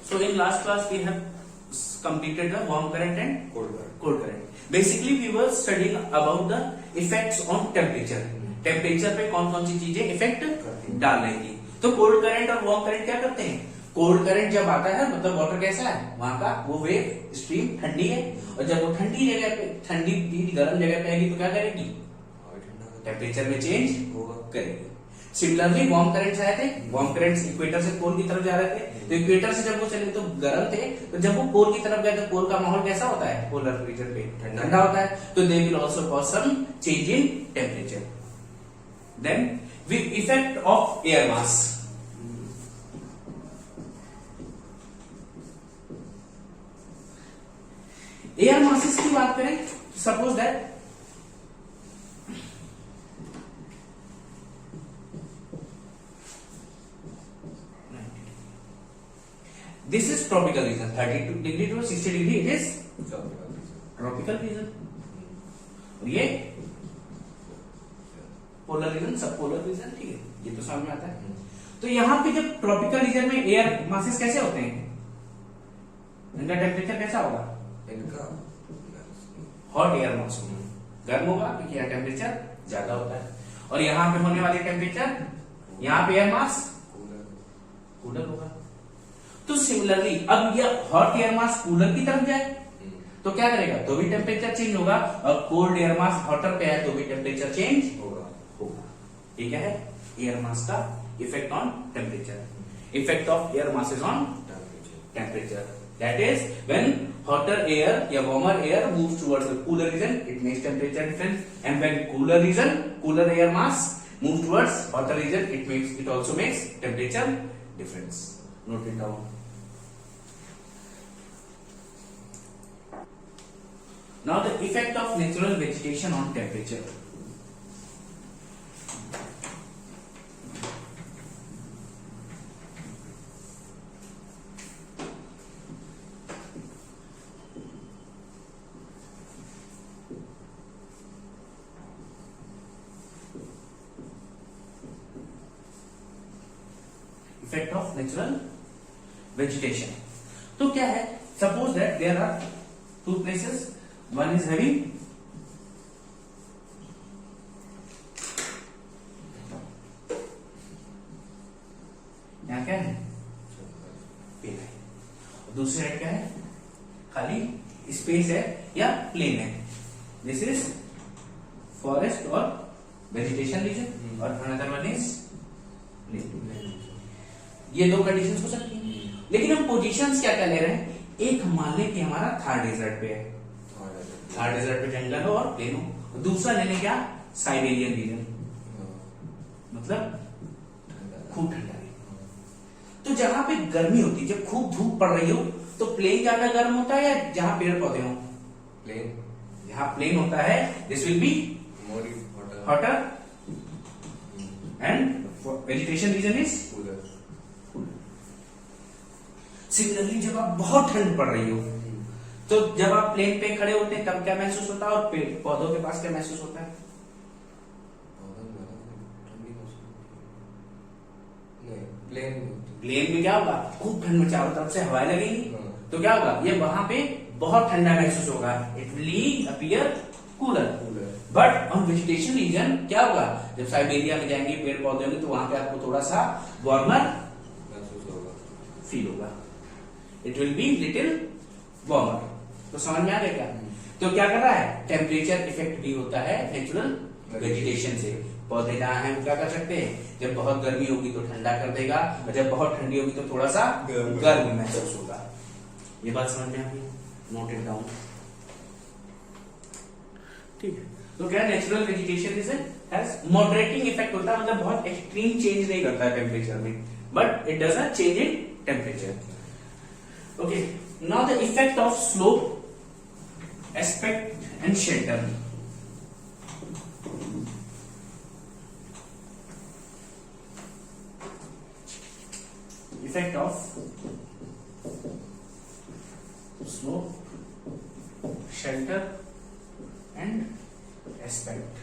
So in last class we have completed the warm current and cold current. Basically we were studying about the effects on temperature. Temperature पे कौन कौन सी चीजें effect डाल रही थी. तो कोल्ड करंट और वार्म करंट क्या करते हैं. कोल्ड करंट जब आता है मतलब वाटर कैसा है, वहां का वो वेव स्ट्रीम ठंडी है, और जब वो ठंडी जगह पे ठंडी गर्म जगह पे आएगी तो क्या करेगी, टेम्परेचर में चेंज करेगी. सिमिलरली वार्म करंट आए थे, वार्म करंट इक्वेटर से पोल की तरफ जा रहे थे, तो इक्वेटर से जब वो चले तो गर्म थे, तो जब वो पोल की तरफ गए तो पोल का माहौल कैसा होता है, पोलर रीजन पे ठंडा होता है, तो they will also cause some change in temperature. Then with effect of air mass. Air masses की बात करें, suppose that this is tropical region, 32 degree to 60 degree it is tropical region, और ये पोलर रीजन, सब polar region. ठीक है, ये तो समझ में आता है. तो यहाँ पे जब ट्रॉपिकल रीजन में एयर मासेस कैसे होते हैं, इनका टेम्परेचर कैसा होगा, इनका हॉट एयर मास गर्म होगा क्योंकि यहाँ टेम्परेचर ज्यादा होता है, और यहाँ पे होने वाले टेम्परेचर, यहाँ पे एयर मास कूलर होगा. तो सिमिलरली अब ये हॉट एयर मास कूलर की तरफ जाए तो क्या करेगा, तो भी टेम्परेचर चेंज होगा, और कोल्ड एयर मास हॉटर पे है तो भी टेम्परेचर चेंज होगा. ये क्या है, एयर मास का effect on temperature. Effect of air masses on temperature, that is when hotter air या warmer air moves towards the cooler region, it makes temperature difference, and when cooler air mass moves towards hotter region, it also makes temperature difference. Note it down. Now the effect of natural vegetation on temperature. Effect of natural vegetation. तो क्या है, suppose that there are two places, one is having यहाँ क्या है, पेड़ है, दूसरी side क्या है, खाली स्पेस है या प्लेन है. दिस इज फॉरेस्ट और वेजिटेशन रीजन, और अनदर वन इज प्लेन. ये दो कंडीशंस हो सकती हैं, लेकिन हम पोजीशंस क्या क्या ले रहे हैं. एक हम मान लें कि हमारा थार डेजर्ट पे है, थार डेजर्ट पे जंगल हो और प्लेन हो. दूसरा ले लें क्या, साइबेरियन रीजन, मतलब खूब ठंडा है. तो जहां पे गर्मी होती है, जब खूब धूप पड़ रही हो, तो प्लेन ज्यादा गर्म होता है या जहां पेड़ पौधे हो, प्लेन. जहां प्लेन होता है this will be hotter, and vegetation region is cooler. Similarly जब आप बहुत ठंड पड़ रही हो, तो जब आप प्लेन पे खड़े होते हैं तब क्या महसूस होता है, और पौधों के पास क्या महसूस होता है, प्लेन में क्या होगा, खूब ठंड में चारों तरफ से हवाएं लगेंगी, तो क्या होगा, ये वहां पे बहुत ठंडा महसूस होगा, it will appear cooler. But on vegetation region क्या होगा, जब साइबेरिया में जाएंगे, पेड़ पौधे होंगे, तो वहां पे आपको थोड़ा सा वार्मर फील होगा, it will be little warmer. तो समझ में आ गया क्या. तो क्या कर रहा है, टेम्परेचर इफेक्ट भी होता है नेचुरल वेजिटेशन से. पौधे जहां हैं क्या कर सकते हैं, जब बहुत गर्मी होगी तो ठंडा कर देगा, और जब बहुत ठंडी होगी तो थोड़ा सा गर्म महसूस होगा. ये बात समझ में आ गई, नोट इट डाउन. ठीक है, तो क्या natural vegetation is has moderating effect होता है, मतलब बहुत एक्सट्रीम चेंज नहीं करता है टेम्परेचर में, but it does not change in temperature. Okay, now the effect of slope, aspect and shelter. Effect of slope, shelter and aspect.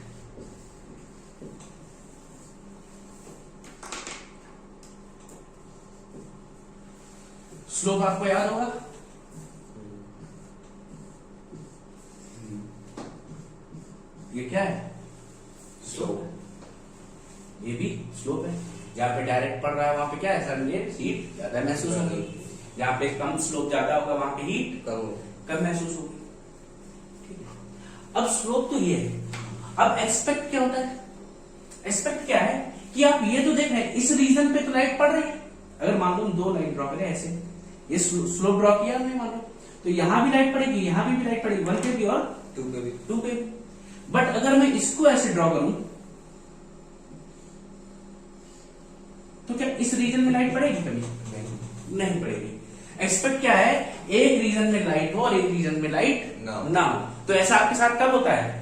Slope आपको याद होगा, ये क्या है, स्लोप, ये भी स्लोप है। जहाँ पे डायरेक्ट पड़ रहा है वहां पे क्या है, सनलाइट हीट ज्यादा महसूस होगी, जहाँ पे कम स्लोप ज्यादा होगा वहां पे हीट कम महसूस होगी। ठीक है, अब स्लोप तो ये है। अब एक्सपेक्ट क्या होता है, एक्सपेक्ट क्या है कि आप ये तो देख रहे हैं इस रीजन पे तो लाइट पड़ रही है। अगर मान लो दो लाइट ड्रॉ करें ऐसे, ये स्लोप ड्रॉ किया हमने मान लो, तो यहां भी लाइट पड़ेगी, यहां भी लाइट पड़ेगी, 1 पे भी और 2 पे भी। बट अगर मैं इसको ऐसे ड्रॉ करूं तो क्या इस रीजन में लाइट पड़ेगी कभी? नहीं पड़ेगी। एक्सपेक्ट क्या है, एक रीजन में लाइट हो और एक रीजन में लाइट ना हो। तो ऐसा आपके साथ कब होता है?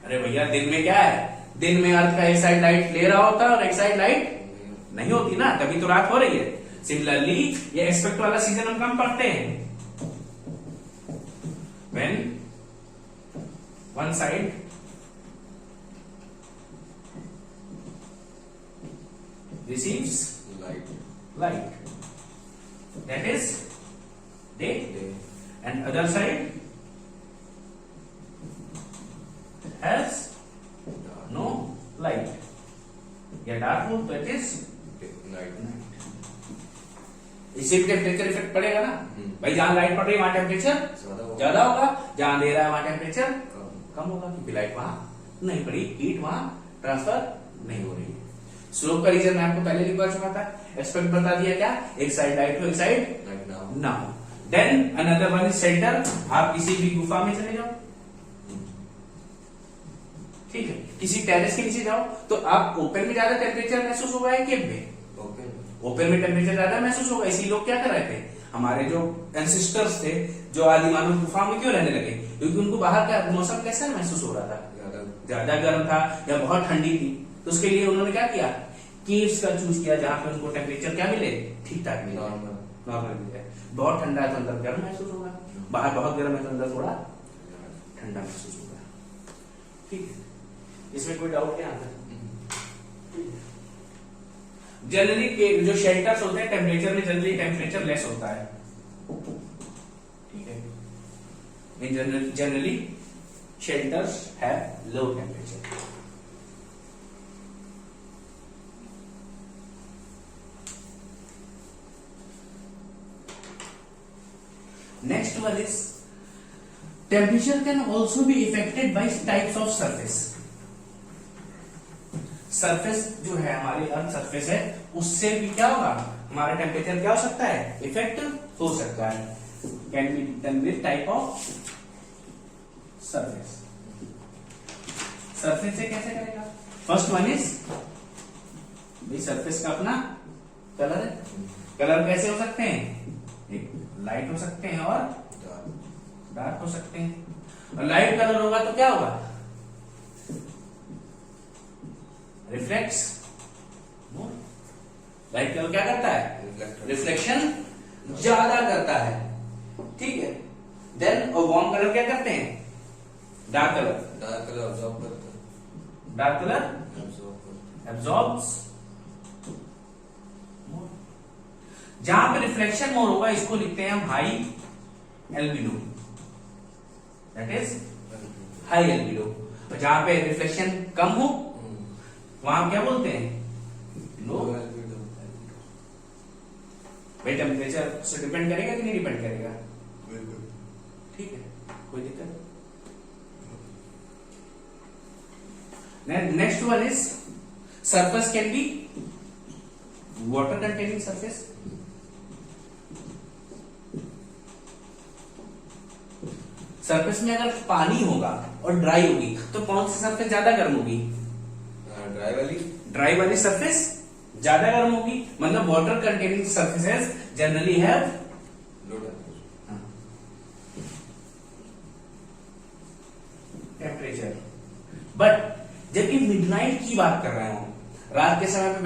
अरे भैया दिन में क्या है, दिन में अर्थ का एक साइड लाइट ले रहा होता है और एक साइड लाइट नहीं होती ना, तभी तो रात हो रही है। सिमिलरली ये एक्सपेक्ट वाला सीजन हम कम पढ़ते हैं, when one side receives light, that is day, and other side has no light, या डार्क हो तो इट इज नाइट। इससे भी टेम्परेचर इफेक्ट पड़ेगा ना भाई, जहां लाइट पड़ रही है वहां टेम्परेचर ज्यादा होगा, जहां दे रहा है वहां टेम्परेचर कम होगा, क्योंकि लाइट वहां नहीं पड़ी, हीट वहां ट्रांसफर नहीं हो रही है। स्लोप का रीजन मैं आपको पहले लिखवा चुका था, एक्सपेक्ट बता दिया क्या, एक साइड लाइट हो एक साइड ना हो। Then another one is shelter, आप किसी भी गुफा में चले जाओ, ठीक है, किसी टेरेस के नीचे जाओ तो आप ओपन में ज्यादा टेम्परेचर महसूस होगा या केव में? ओपन में टेम्परेचर ज्यादा महसूस होगा। इसी लोग क्या कर रहे थे, हमारे जो एंसिस्टर्स थे, जो आदि मानव गुफा में क्यों रहने लगे, क्योंकि उनको बाहर का मौसम कैसा महसूस हो रहा था, ज्यादा गर्म था या बहुत ठंडी थी। तो उसके लिए उन्होंने क्या किया, केव्स का चूज किया जहां पे उनको टेम्परेचर क्या मिले, ठीक ठाक मिले, नॉर्मल मिले। बहुत ठंडा है तो अंदर गर्म महसूस होगा, बाहर बहुत गर्म है तो अंदर थोड़ा ठंडा महसूस होगा। ठीक है, इसमें कोई डाउट क्या आता है? जनरली जो शेल्टर्स होते हैं टेम्परेचर में जनरली टेम्परेचर लेस होता है, ठीक है, इन generally shelters have low temperature. Next one is temperature can also be affected by types of surface. Surface जो है हमारी अर्थ सरफेस है, उससे भी क्या होगा, हमारा टेम्परेचर क्या हो सकता है, इफेक्ट हो सकता है। Can be done with type of surface. Surface से कैसे करेगा, फर्स्ट वन इज भाई सरफेस का अपना कलर है। कलर कैसे हो सकते हैं, एक लाइट हो सकते हैं और डार्क हो सकते हैं। और लाइट कलर होगा तो क्या होगा, रिफ्लेक्ट्स मोर। लाइट कलर क्या करता है, रिफ्लेक्शन ज्यादा करता है, ठीक है। देन और वार्म कलर क्या करते हैं, डार्क कलर ऑब्जॉर्ब करता है, डार्क कलर एब्जॉर्ब्स मोर। जहां पे रिफ्लेक्शन मोर होगा इसको लिखते हैं हम high albedo, that is high albedo. और जहां पे रिफ्लेक्शन कम हो वहां क्या बोलते हैं, लो एल्बिडो। भाई टेम्परेचर से डिपेंड करेगा कि नहीं डिपेंड करेगा, ठीक है, कोई दिक्कत। Next one is surface can be water containing surface. Surface में अगर पानी होगा और ड्राई होगी तो कौन सी सरफेस ज्यादा गर्म होगी, ड्राई वाली सरफेस ज्यादा गर्म होगी। मतलब water containing surfaces generally have low temperature. But जबकि मिडनाइट की बात कर रहे हो, रात के समय में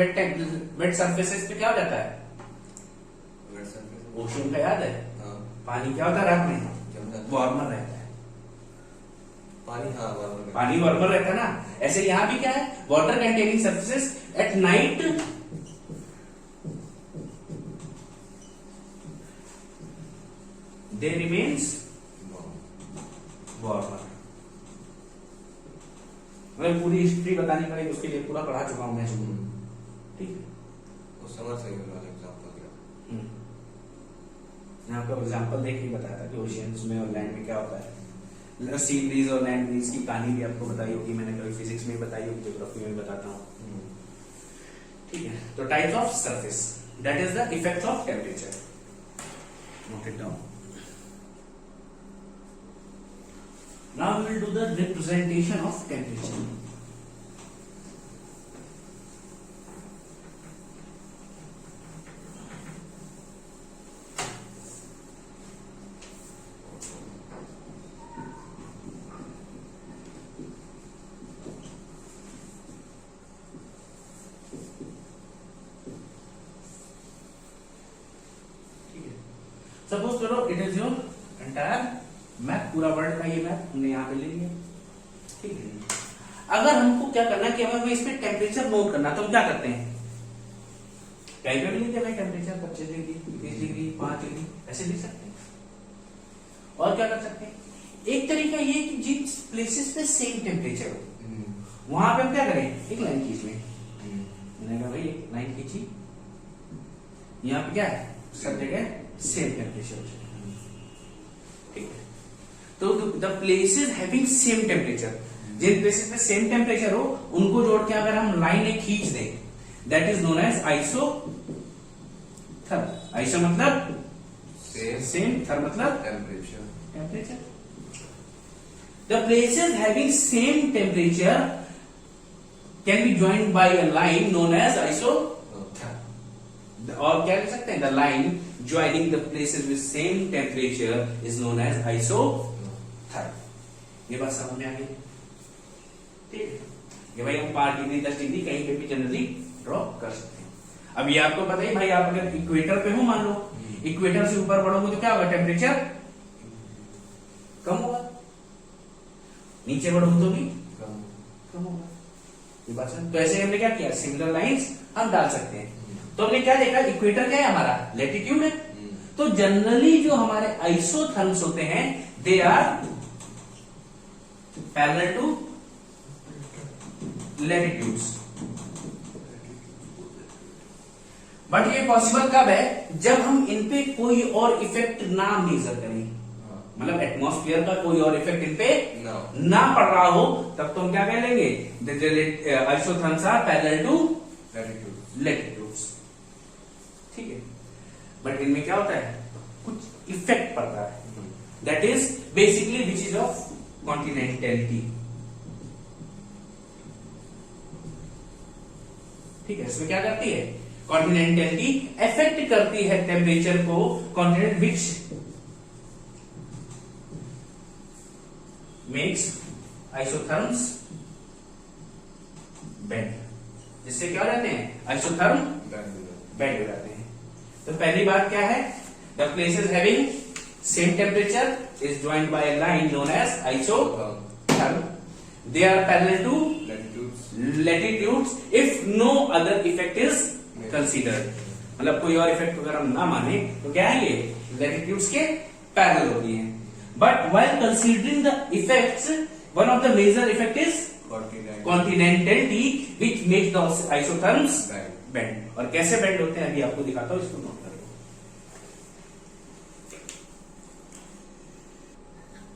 वेट सरफेसेस पे क्या हो जाता है, ओशन का याद है, पानी क्या होता है रात में, वार्मर रहता है, पानी, हाँ वार्मर, पानी वार्मर रहता है ना, ऐसे यहां भी क्या है, water containing surfaces at night they remains warmer. मैं पूरी हिस्ट्री बतानी पड़ेगी उसके लिए, पूरा पढ़ा चुका हूं मैं इसको, ठीक है। वो समझ सही वाला एग्जांपल दिया। मैं आपको एग्जांपल देख के बताया था कि ओशियंस में और लैंड में क्या होता है, सी ब्रीज और लैंड ब्रीज की कहानी भी आपको बताई होगी, मैंने कभी फिजिक्स में बताई होगी, ज्योग्राफी में बताता हूँ, ठीक है। तो types of surface, that is the effect of temperature, note it down. Now we will do the representation of temperature. Suppose करो it is your entire map, पूरा वर्ल्ड का ये मैप हमने यहाँ पे ले लिया, ठीक है। अगर हमको क्या करना है कि हमें इस पे टेम्परेचर नोट करना, तो हम क्या करते हैं, कहीं पे भी लिखते हैं टेम्परेचर 25 डिग्री, 30 डिग्री, 5 डिग्री, ऐसे लिख सकते हैं। और क्या कर सकते हैं, एक तरीका ये कि जिन प्लेसेस पे सेम टेम्परेचर हो वहां पे हम क्या करें, एक लाइन खींच लें, मैंने कहा भाई एक लाइन खींची, यहाँ पे क्या है, सब जगह सेम टेम्परेचर, ठीक है। तो the places having same temperature, जिन प्लेसेस में सेम टेम्परेचर हो उनको जोड़ के अगर हम लाइन एक खींच दें, that is known as isotherm. Iso मतलब सेम, थर्म मतलब temperature. The places having same temperature can be joined by a line known as isotherm. और क्या कह सकते हैं, the line joining the places with same temperature is known as isotherm। ये बात समझ में आ गई, ठीक है। ये भाई हम 5 डिग्री 10 डिग्री कहीं पे भी जनरली ड्रॉ कर सकते हैं। अब ये आपको पता ही भाई, आप अगर इक्वेटर पे हो मान लो, इक्वेटर से ऊपर बढ़ोगे तो क्या होगा, टेम्परेचर कम होगा, नीचे बढ़ोगे तो भी कम होगा, ये बात समझ। तो ऐसे हमने क्या किया, सिमिलर लाइंस हम डाल सकते हैं। तो हमने क्या देखा, इक्वेटर क्या है हमारा, लैटिट्यूड है। तो जनरली जो हमारे आइसोथर्म्स होते हैं they are parallel to latitudes. But ये पॉसिबल कब है, जब हम इन पे कोई और इफेक्ट ना मेजर करें, मतलब एटमॉस्फेयर का कोई और इफेक्ट इन पे ना पड़ रहा हो, तब तो हम क्या कह लेंगे, isotherms are parallel to latitudes, ठीक है। बट इनमें क्या होता है, कुछ इफेक्ट पड़ता है, that is basically which is of continentality, ठीक है। इसमें क्या करती है, कॉन्टिनेंटलिटी इफेक्ट करती है टेम्परेचर को, continent which makes isotherms bend, जिससे क्या हो जाते हैं, आइसोथर्म बेंड हो जाते हैं। तो पहली बात क्या है, the places having same temperature is joined by a line known as isotherm, they are parallel to latitudes if no other effect is considered. मतलब कोई और इफेक्ट अगर हम ना माने तो क्या है, ये लैटिट्यूड्स के पैरेलल होती हैं। But while considering the effects, one of the major effect is continentality which makes the isotherms bend. और कैसे बेंड होते हैं अभी आपको दिखाता हूं, इसको नोट करें,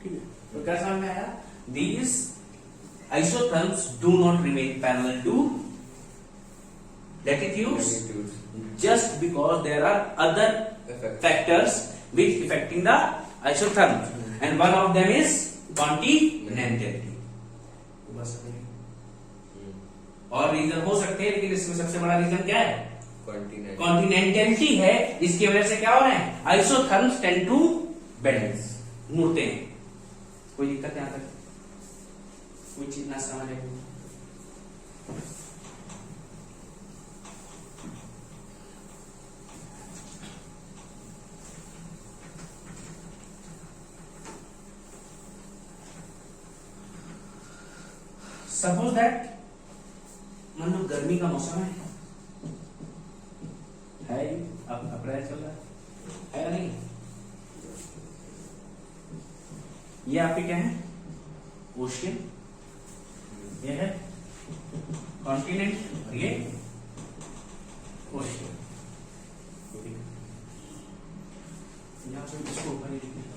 ठीक है। तो क्या समझ में आया, these isotherms do not remain parallel to latitudes just because there are other factors which affecting the isotherms and one of them is continentality। और रीजन हो सकते हैं, लेकिन इसमें सबसे बड़ा रीजन क्या है, कॉन्टिनेंटलिटी है। इसकी वजह से क्या हो रहा है, आइसोथर्म्स टेंड टू बेंड, मुड़ते हैं। कोई दिक्कत यहां तक, कोई चीज ना समझ आए, सपोज दैट मान लो गर्मी का मौसम है अब अप्रैल चल रहा है या नहीं? ये आपके क्या है? ओशियन, ये है कॉन्टिनेंट और ये ओशियन। यहाँ पे इसको ऊपर ही लिखते हैं।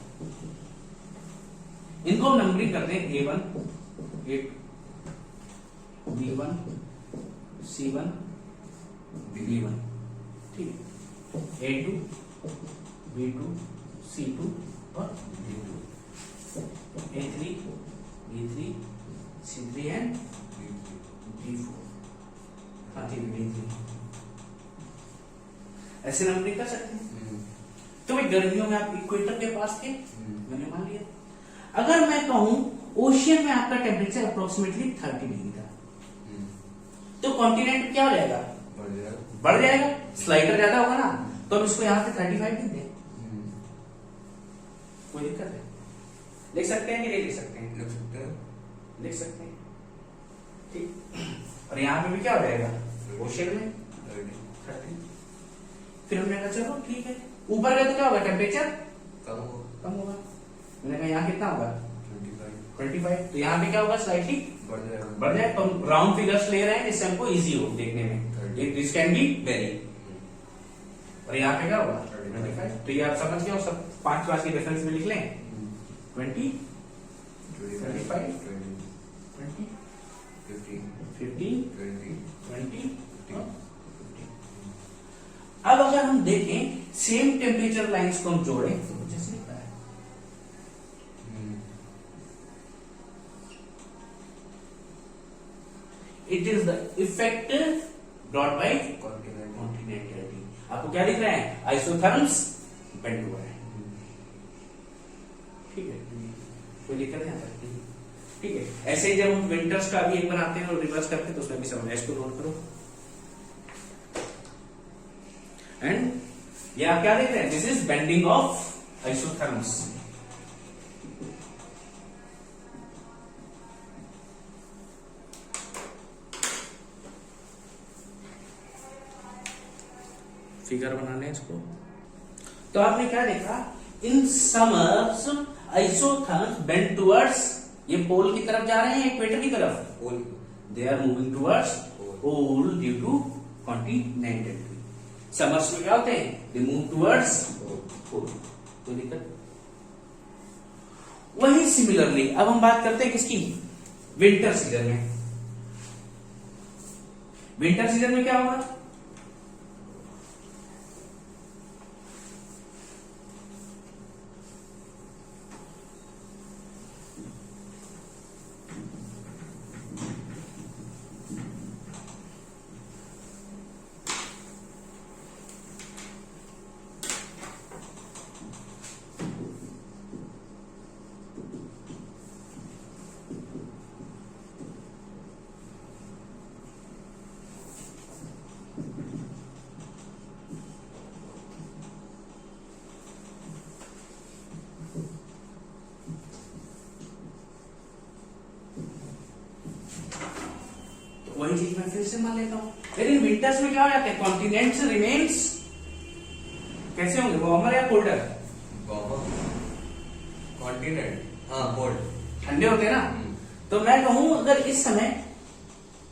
इनको नंबरिंग करते हैं A1, B1, C1, B1, ठीक है। A2, B2, C2 और D2, A3, B3, C3 and D4। हाँ ठीक है, D3 ऐसे नंबरिंग कर सकते हैं। तो भाई गर्मियों में आप इक्वेटर के पास थे, मैंने मान लिया। अगर मैं कहूं ओशियन में आपका टेम्परेचर अप्रोक्सीमेटली 30 डिग्री था, तो कॉन्टिनेंट क्या हो जाएगा? बढ़ जाएगा, स्लाइडर ज्यादा होगा ना, तो हम इसको यहाँ पे 35 लिख दें, कोई दिक्कत है? लिख सकते हैं कि नहीं लिख सकते हैं? लिख सकते हैं, लिख सकते हैं, ठीक। और यहाँ पे भी क्या हो जाएगा? ओशियन में 30। फिर हमने कहा चलो ठीक है, ऊपर गए तो क्या होगा? टेम्परेचर कम होगा। मैंने कहा यहाँ कितना होगा? 25। तो यहाँ पे क्या होगा? स्लाइटली बढ़ जाए। तो हम राउंड फिगर्स ले रहे हैं जिससे हमको इजी हो देखने में, दिस कैन बी वेरी। और यहाँ पे क्या होगा? 25। तो ये आप समझ गए हो, सब 5 क्लास की रेफरेंस में लिख लें। 20, 25, 20, 15, 20। अब अगर हम देखें सेम टेम्परेचर लाइंस को हम जोड़ें तो कुछ ऐसे दिखता है। It is the effect brought by continentality. आपको क्या दिख रहा है? आइसोथर्म्स बेंड हुआ है, ठीक है, कोई दिक्कत नहीं आ सकती, ठीक है। ऐसे ही जब हम विंटर्स का भी एक बनाते हैं और रिवर्स करते हैं तो उसमें भी समझना, इसको नोट करो। एंड ये आप क्या देख रहे हैं? This is bending of isotherms. Figure बनाने इसको, तो आपने क्या देखा? In summers isotherms bend towards, ये पोल की तरफ जा रहे हैं, इक्वेटर की तरफ, they are moving towards pole due to continentality. Summers में क्या होते हैं? They move towards pole. कोई दिक्कत? वही सिमिलरली अब हम बात करते हैं किसकी? विंटर सीजन में। विंटर सीजन में क्या होगा? वही चीज मैं फिर से मान लेता हूं, लेकिन विंटर्स में क्या हो जाता है? कॉन्टिनेंट्स रिमेन्स कैसे होंगे? वार्मर या कोल्डर? कॉन्टिनेंट, हाँ कोल्ड, ठंडे होते हैं ना। तो मैं कहूं अगर इस समय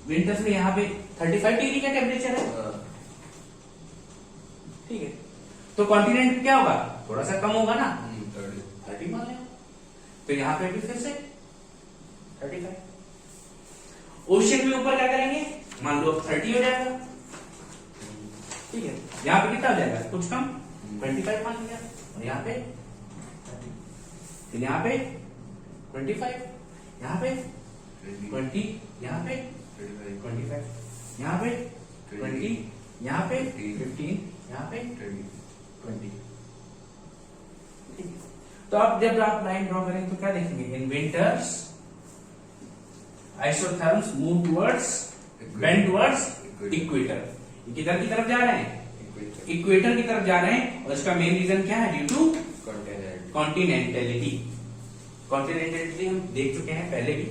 विंटर्स में यहाँ पे 35 डिग्री का टेम्परेचर है, ठीक है, तो कॉन्टिनेंट क्या होगा? थोड़ा सा कम होगा ना, 30 मान लें। तो यहाँ पे भी फिर से 35। ओशियन में ऊपर क्या करेंगे? मान लो 30 हो जाएगा, ठीक है। यहाँ पे कितना हो जाएगा? कुछ कम, 25 मान लिया। और यहाँ पे 30, फिर यहाँ पे 25, यहाँ पे 20, यहाँ पे 25, यहाँ पे 20, यहाँ पे 15, यहाँ पे 20। ठीक है, तो आप जब आप लाइन ड्रॉ करेंगे तो क्या देखेंगे? In winters isotherms move towards, bend towards equator. किधर की तरफ जा रहे हैं? इक्वेटर की तरफ जा रहे हैं। और इसका मेन रीजन क्या है? Due to कॉन्टिनेंटलिटी। कॉन्टिनेंटलिटी हम देख चुके हैं पहले भी।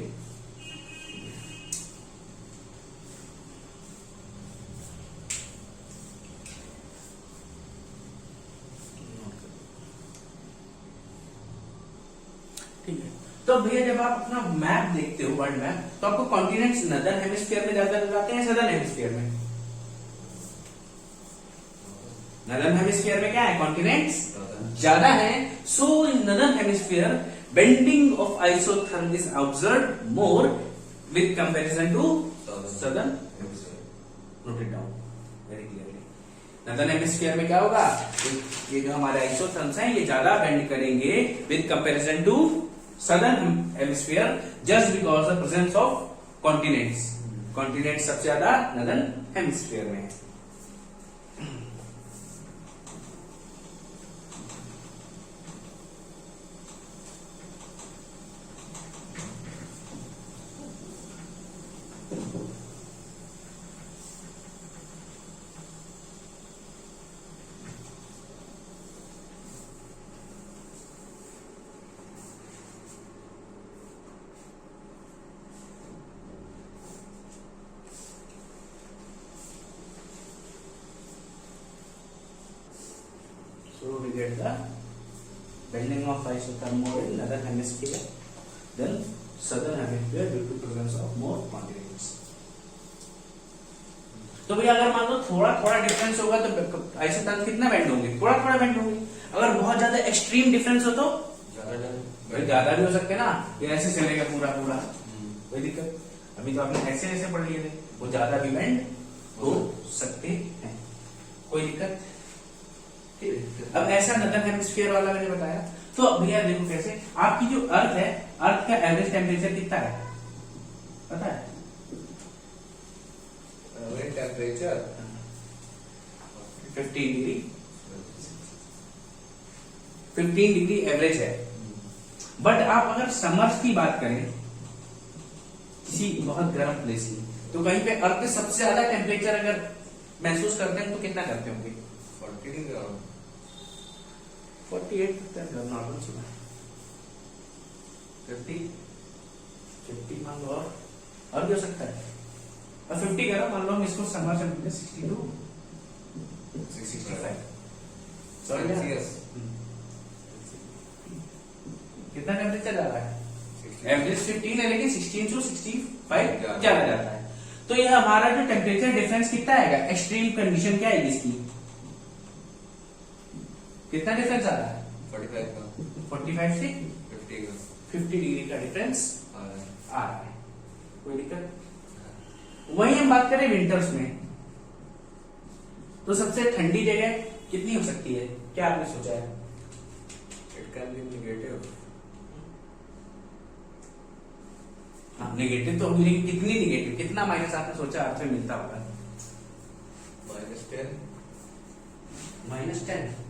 तो भैया जब आप अपना मैप देखते हो, वर्ल्ड मैप, तो आपको कॉन्टिनेंट्स नदर्न हेमिस्फीयर में ज्यादा नजर आते हैं, सदर्न हेमिस्फीयर में? नदर्न हेमिस्फीयर में क्या है, कॉन्टिनेंट्स ज्यादा है. So in northern hemisphere bending of isotherm is observed more with comparison to southern. Note it down very clearly. Northern hemisphere में क्या होगा, ये जो हमारे आइसोथर्म्स हैं ये ज्यादा बेंड करेंगे with comparison to southern hemisphere, just because the presence of continents. Continents सबसे ज्यादा नदर्न हेमिस्फीयर में है. So we get the bending of isotherm more in northern hemisphere than southern hemisphere due to presence of more continents. तो भैया अगर मान लो थोड़ा थोड़ा डिफरेंस होगा तो आइसोथर्म कितना बेंड होंगे, थोड़ा थोड़ा बेंड होंगे. अगर बहुत ज्यादा एक्सट्रीम डिफरेंस हो तो ज्यादा भी हो सकते हैं ना. ये ऐसे चलेगा पूरा पूरा, कोई दिक्कत. अभी तो आपने ऐसे ऐसे पढ़ लिए थे, वो ज्यादा भी बेंड हो सकते हैं, कोई दिक्कत. अब ऐसा नदर्न हेमिस्फीयर वाला मैंने बताया. तो भैया देखो कैसे आपकी जो अर्थ है, अर्थ का एवरेज टेम्परेचर कितना है पता है? Average temperature 15 degree. 15 degree average है. बट आप अगर समर्स की बात करें किसी बहुत गर्म प्लेस की, तो कहीं पे अर्थ पे सबसे ज्यादा टेम्परेचर अगर महसूस करते हैं तो कितना करते होंगे? 48 नॉर्मल सुना, 50 मान लो, और भी हो सकता है. और 50 करो, मान लो हम इसको समर से 62 65 सेल्सियस. कितना टेम्परेचर जा रहा है? एवरेज 15 है लेकिन 16 to 65 चला जाता है. तो ये हमारा जो टेम्परेचर डिफरेंस कितना आएगा, एक्सट्रीम कंडीशन क्या है इसकी, कितना डिफरेंस आ रहा है? 45 से 50 डिग्री का डिफरेंस आ रहा है. कोई दिक्कत? वही हम बात करें विंटर्स में, तो सबसे ठंडी जगह कितनी हो सकती है, क्या आपने सोचा है? It can be negative. हाँ नेगेटिव तो होगी, लेकिन कितनी नेगेटिव, कितना माइनस आपने सोचा आपसे मिलता होगा? -10. -10.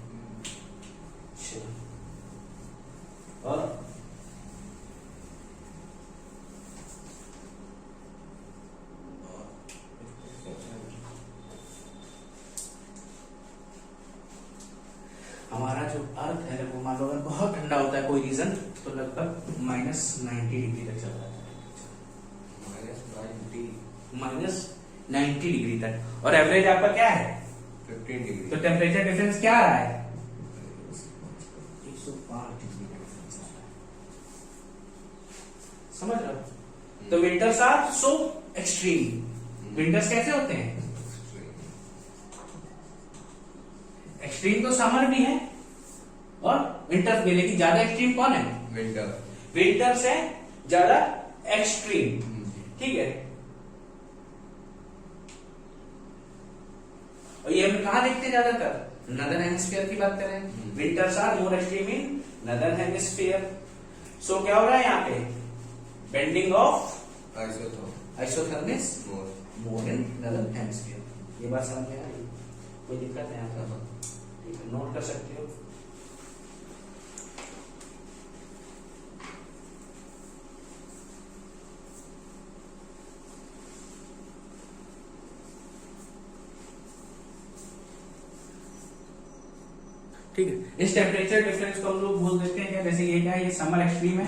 और हमारा जो अर्थ है वो मान लो अगर बहुत ठंडा होता है कोई रीजन, तो लगभग -90 डिग्री तक चला जाता है. -90 डिग्री तक. और एवरेज आपका क्या है? 15 डिग्री. तो टेम्परेचर डिफरेंस क्या आ रहा है? 105 डिग्री का डिफरेंस आ रहा है. समझ रहे हो? तो winters are so extreme. Winters कैसे होते हैं? एक्सट्रीम तो समर भी है और विंटर्स भी, लेकिन ज्यादा एक्सट्रीम कौन है? विंटर. विंटर्स है ज्यादा एक्सट्रीम. ठीक है. और ये हम कहा देखते हैं ज्यादातर? नदर्न हेमिस्फीयर की बात करें, winters are more extreme in northern hemisphere. So क्या हो रहा है यहाँ पे? Bending of isotherm is more in northern hemisphere. ये बात समझ में आ रही? कोई दिक्कत है यहाँ पर? नोट कर सकते हो. ठीक है. इस टेम्परेचर डिफरेंस को हम लोग बोल देते हैं क्या, जैसे ये क्या है, ये समर एक्सट्रीम है,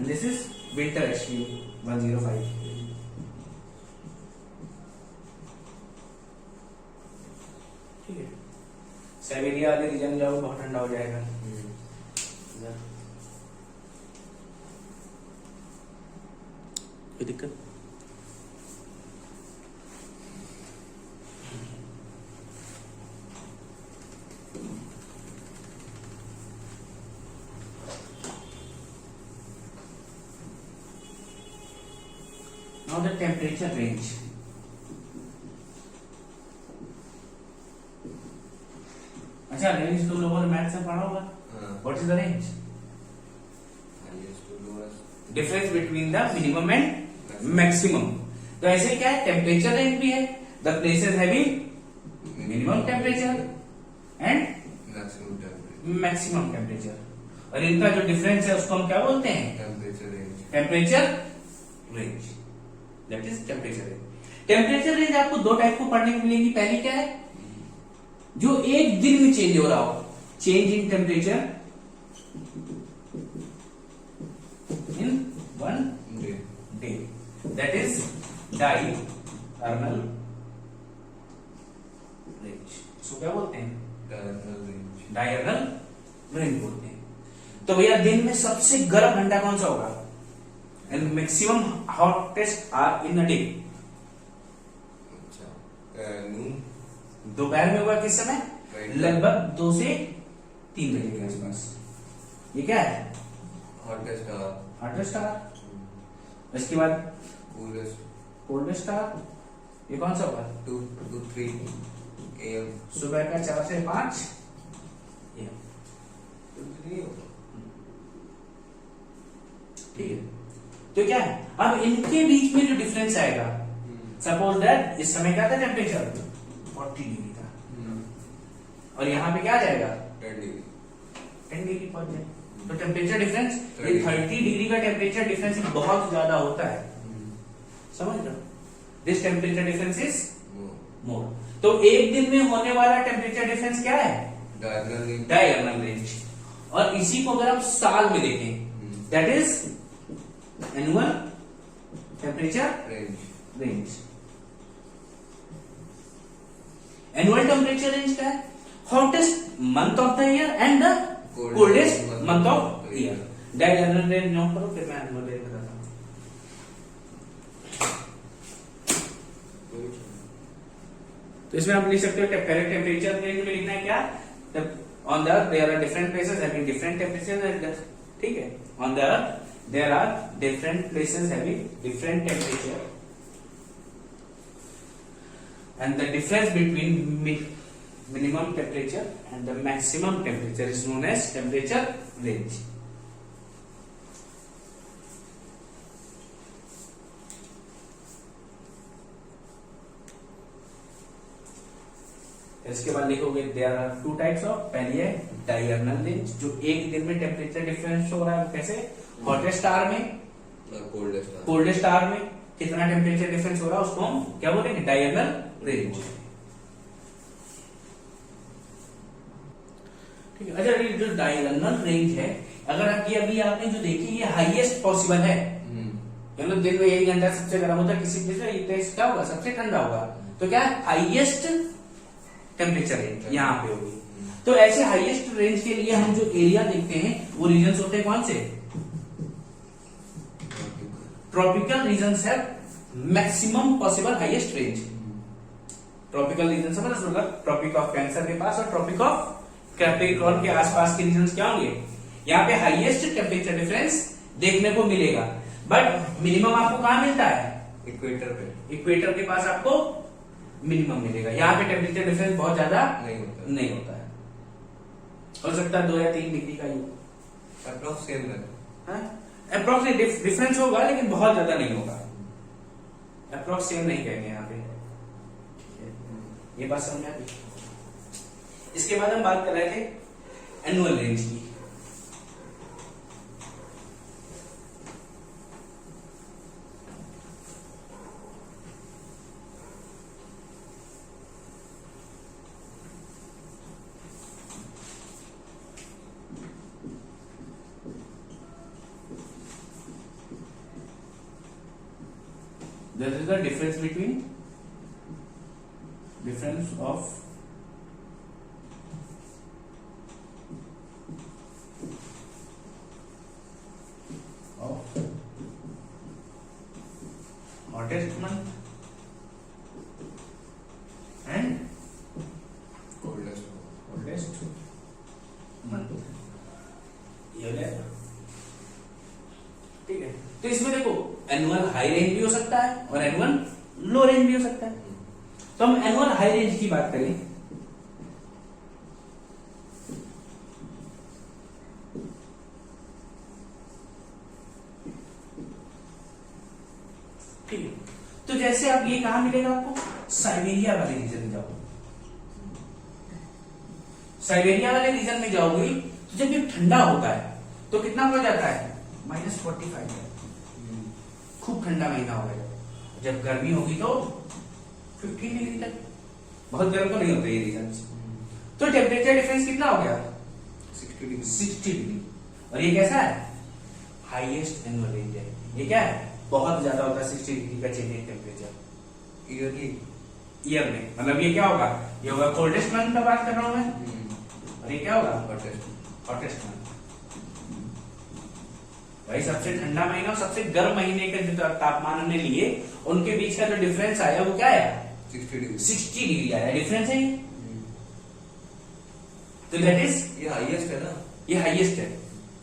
दिस इज विंटर एक्सट्रीम 105. ठीक है. साइबेरिया वाले रीजन जाओ बहुत ठंडा हो जाएगा. कोई दिक्कत? Now the temperature range. अच्छा, रेंज तुम लोगों ने मैथ्स में पढ़ा होगा. What is the range? Highest to lowest. Difference between the minimum and maximum. तो ऐसे क्या है, टेम्परेचर रेंज भी है. The places having minimum temperature and Maximum temperature. Maximum temperature. और इनका जो डिफरेंस है उसको हम क्या बोलते हैं? Temperature range. Temperature range. That is temperature range. Temperature range आपको दो टाइप को पढ़ने को मिलेगी. पहली क्या है, जो एक दिन में चेंज हो रहा हो, change in temperature in one Day. Day, that is diurnal range. इसको क्या बोलते हैं? Diurnal range. डायरनल रेंज बोलते हैं. तो भैया दिन में सबसे गर्म घंटा कौन सा होगा? And maximum hottest hour in a day. अच्छा. Noon. दोपहर में होगा किस समय? Right. लगभग 2 से 3 बजे के आसपास. ये क्या है? Hottest hour. Hottest hour. इसके बाद Coolest. Coldest our. ये कौन सा होगा? 2 to 3 a.m. सुबह का 4 से 5. ये 2 to 3 होगा. ठीक है. तो क्या है, अब इनके बीच में जो डिफरेंस आएगा, सपोज दैट इस समय क्या था टेम्परेचर? 40 डिग्री था. और यहाँ पे क्या आ जाएगा? 10 degree. 10 डिग्री पहुंच जाए. तो टेम्परेचर डिफरेंस, ये 30 डिग्री का टेम्परेचर डिफरेंस बहुत ज्यादा होता है. समझ लो, this temperature difference is More. More. तो एक दिन में होने वाला टेम्परेचर डिफरेंस क्या है? Diurnal range. Diurnal range. और इसी को अगर आप साल में देखें, that is annual temperature Range. Range. Annual temperature range क्या है? Hottest month of the year and the coldest month of year. Diurnal range note करो, फिर मैं एनुअल रेंज बताता हूं. तो इसमें आप लिख सकते हो पहले टेम्परेचर रेंज में लिखना है क्या? On the there are different places having different temperature. ठीक है. On the there are different places having different temperature and the difference between minimum temperature and the maximum temperature is known as temperature range. इसके बाद लिखोगे there are 2 types of. पहली है diurnal range, जो एक दिन में टेम्परेचर डिफरेंस हो रहा है. कैसे? हॉटेस्ट आवर में, Coldest hour. कोल्डेस्ट आवर में कितना टेम्परेचर डिफरेंस हो रहा है, उसको हम क्या बोलेंगे? Diurnal range. ठीक है. अच्छा, ये जो डायरनल रेंज है, अगर आपकी अभी आपने जो देखी, ये हाईएस्ट पॉसिबल है. मतलब दिन में 1 घंटा सबसे गर्म होता है, किसी प्लेस में प्लेस क्या होगा? सबसे ठंडा होगा. तो क्या हाईएस्ट टेम्परेचर रेंज यहाँ पे होगी. तो ऐसे हाईएस्ट रेंज के लिए हम जो एरिया देखते हैं, वो रीजन होते हैं कौन से? ट्रॉपिकल रीजन्स है maximum possible highest range. Tropical region समझ लो, ट्रॉपिक ऑफ कैंसर के पास और ट्रॉपिक ऑफ कैप्रिकॉर्न के आसपास के रीजन क्या होंगे? यहाँ पे हाईएस्ट टेम्परेचर डिफरेंस देखने को मिलेगा. बट मिनिमम आपको कहाँ मिलता है? इक्वेटर पे. इक्वेटर के पास आपको मिनिमम मिलेगा. यहाँ पे टेम्परेचर डिफरेंस बहुत ज्यादा नहीं होता है. हो सकता है 2 या 3 डिग्री का ही. अप्रॉक्स सेम रहता है. अप्रोक्सीमेट डिफरेंस होगा, लेकिन बहुत ज्यादा नहीं होगा. अप्रोक्स सेम नहीं कहेंगे यहाँ पे. ये बात समझ में आती. इसके बाद हम बात कर रहे थे एनुअल रेंज की. This is the difference between difference of hottest month and coldest month, ये हो जाएगा। ठीक है, तो इसमें देखो एनुअल हाई रेंज भी हो सकता है और एनुअल लो रेंज भी हो सकता है। तो हम एनुअल हाई रेंज की बात करें, ठीक है, तो जैसे आप ये कहां मिलेगा आपको, साइबेरिया वाले रीजन में जाओ, साइबेरिया वाले रीजन में जाओगे तो जब ये ठंडा होता है तो कितना हो जाता है, -45, खूब ठंडा महीना हो गया। जब गर्मी होगी तो 15 डिग्री तक, बहुत गर्म तो नहीं होता ये रीजन। तो टेम्परेचर डिफरेंस कितना हो गया, 60 डिग्री। और ये कैसा है, हाईएस्ट एनुअल रेंज है। ये क्या है, बहुत ज्यादा होता है 60 डिग्री का चेंज इन टेम्परेचर ईयर में। मतलब ये क्या होगा, ये होगा कोल्डेस्ट मंथ का बात कर रहा हूं मैं, और ये क्या होगा, हॉटेस्ट मंथ। भाई सबसे ठंडा महीना और सबसे गर्म महीने के जो तापमान हमने लिए उनके बीच का जो डिफरेंस आया वो क्या आया, 60 डिग्री आया, डिफरेंस है ये। तो दैट इज, ये हाईएस्ट है ना, ये हाईएस्ट है।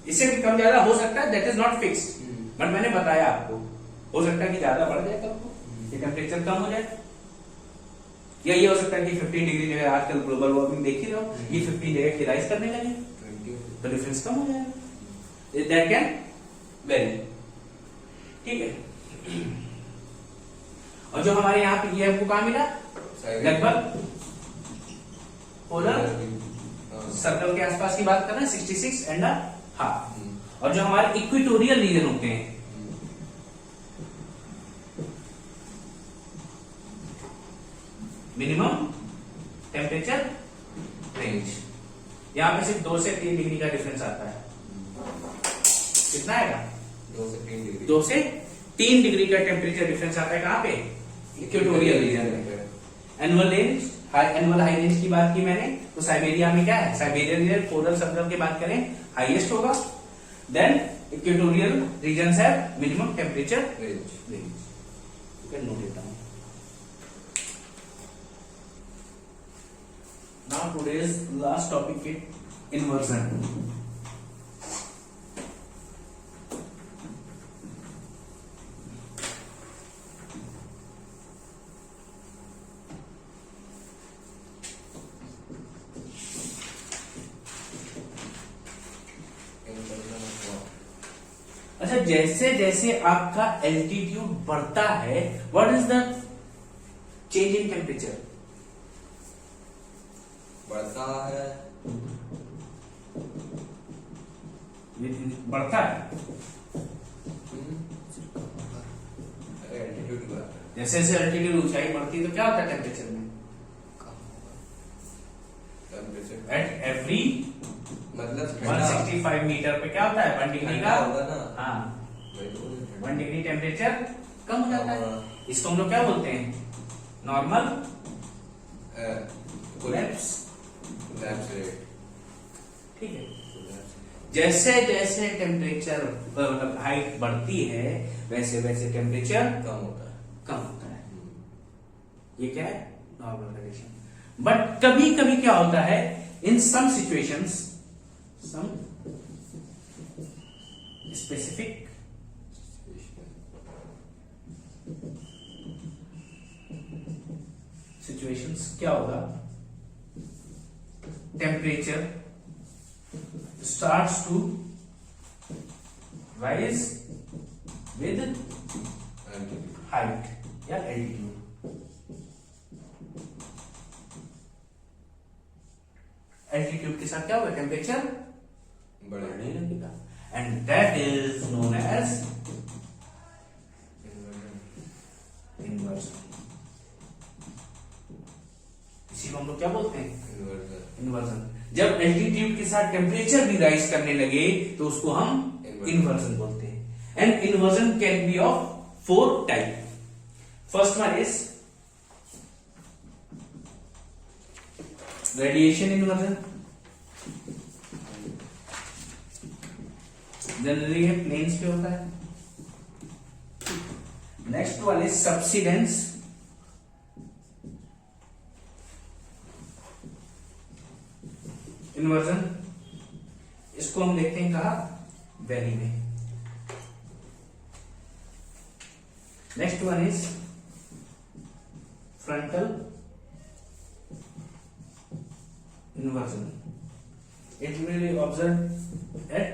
इससे भी कम ज्यादा हो सकता है, that is not fixed, but मैंने बताया आपको हो सकता है कि ज्यादा बढ़ जाए कल को, ये टेम्परेचर कम हो जाए, या ये हो सकता है कि 15 डिग्री जगह, आजकल ग्लोबल वार्मिंग देख ही रहो, ये 15 जगह की राइज करने लगे, तो डिफरेंस कम हो जाएगा। दैट कैन वेरी, ठीक है। और जो हमारे यहाँ पे ये हमको कहा मिला, लगभग पोलर सर्कल के आसपास की बात कर रहे हैं, 66 एंड हाफ। और जो हमारे इक्वेटोरियल रीजन होते हैं, मिनिमम टेम्परेचर रेंज, यहां पे सिर्फ 2 से 3 डिग्री का डिफरेंस आता है। कितना आएगा, 2 से 3 डिग्री का टेम्परेचर डिफरेंस आता है। कहां पे, इक्वेटोरियल रीजन में। Annual range, annual high range की बात की मैंने, तो साइबेरिया में क्या है, साइबेरियन रीजन पोलर सर्कल की बात करें हाईएस्ट होगा, देन इक्वेटोरियल रीजन है minimum temperature range. You can note it down. Now today's last topic is inversion. अच्छा, जैसे जैसे आपका एल्टीट्यूड बढ़ता है, what is the change in temperature, बढ़ता है, बढ़ता है। एल्टीट्यूड की बात है, जैसे जैसे एल्टीट्यूड ऊंचाई बढ़ती है तो क्या होता है टेम्परेचर में, टेम्परेचर एट एवरी मतलब 165 मीटर पे क्या होता है, 1 डिग्री का होगा ना, हाँ, वही तो 1 डिग्री टेम्परेचर कम हो जाता है। इसको हम लोग क्या बोलते हैं, नॉर्मल कोलैप्स, ठीक है। जैसे जैसे टेम्परेचर मतलब हाइट बढ़ती है वैसे वैसे टेम्परेचर कम होता है, कम होता है। ये क्या है, नॉर्मल कंडीशन। बट कभी कभी क्या होता है, in some situations, some specific situations क्या होगा, temperature starts to rise with height या altitude। एल्टीट्यूड के साथ क्या होगा, टेम्परेचर बढ़ने लगेगा, and that is known as inversion. इसी को हम लोग क्या बोलते हैं, इन्वर्जन। जब एल्टीट्यूड के साथ टेम्परेचर भी राइज करने लगे तो उसको हम इन्वर्जन बोलते हैं। And inversion can be of 4 type. First one is radiation inversion, generally ये प्लेन्स पे होता है। Next one is subsidence inversion. इसको हम देखते हैं कहा, वैली में। Next one is frontal inversion. It will be observed at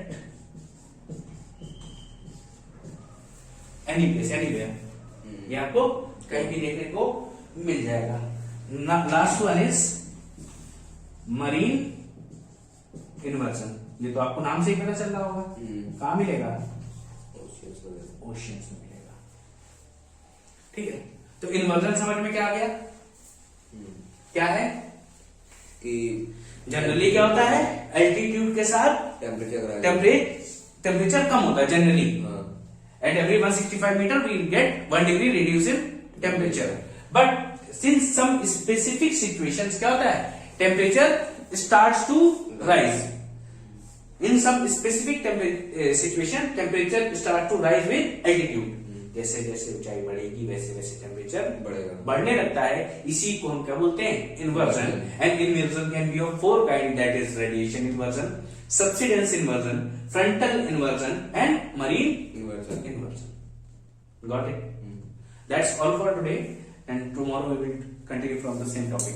any place, anywhere. ये आपको कहीं भी देखने को मिल जाएगा। Last one is marine inversion. ये तो आपको नाम से ही पता चल रहा होगा। कहाँ मिलेगा? ओशियंस में मिलेगा। ठीक है, तो इन्वर्जन समझ में क्या आ गया? क्या है कि जनरली क्या होता है, एल्टीट्यूड के साथ टेम्परेचर कम होता है generally. At every 165 meter we get 1 degree reduce in temperature. But since some specific situations क्या होता है, temperature starts to rise. In some specific situation temperature start to rise with altitude. जैसे जैसे ऊंचाई बढ़ेगी वैसे वैसे टेम्परेचर बढ़ने लगता है। इसी को हम क्या बोलते हैं, inversion. And inversion can be of 4 kind, that is radiation inversion, subsidence inversion, frontal inversion and marine inversion. Got it? That's all for today and tomorrow we will continue from the same topic.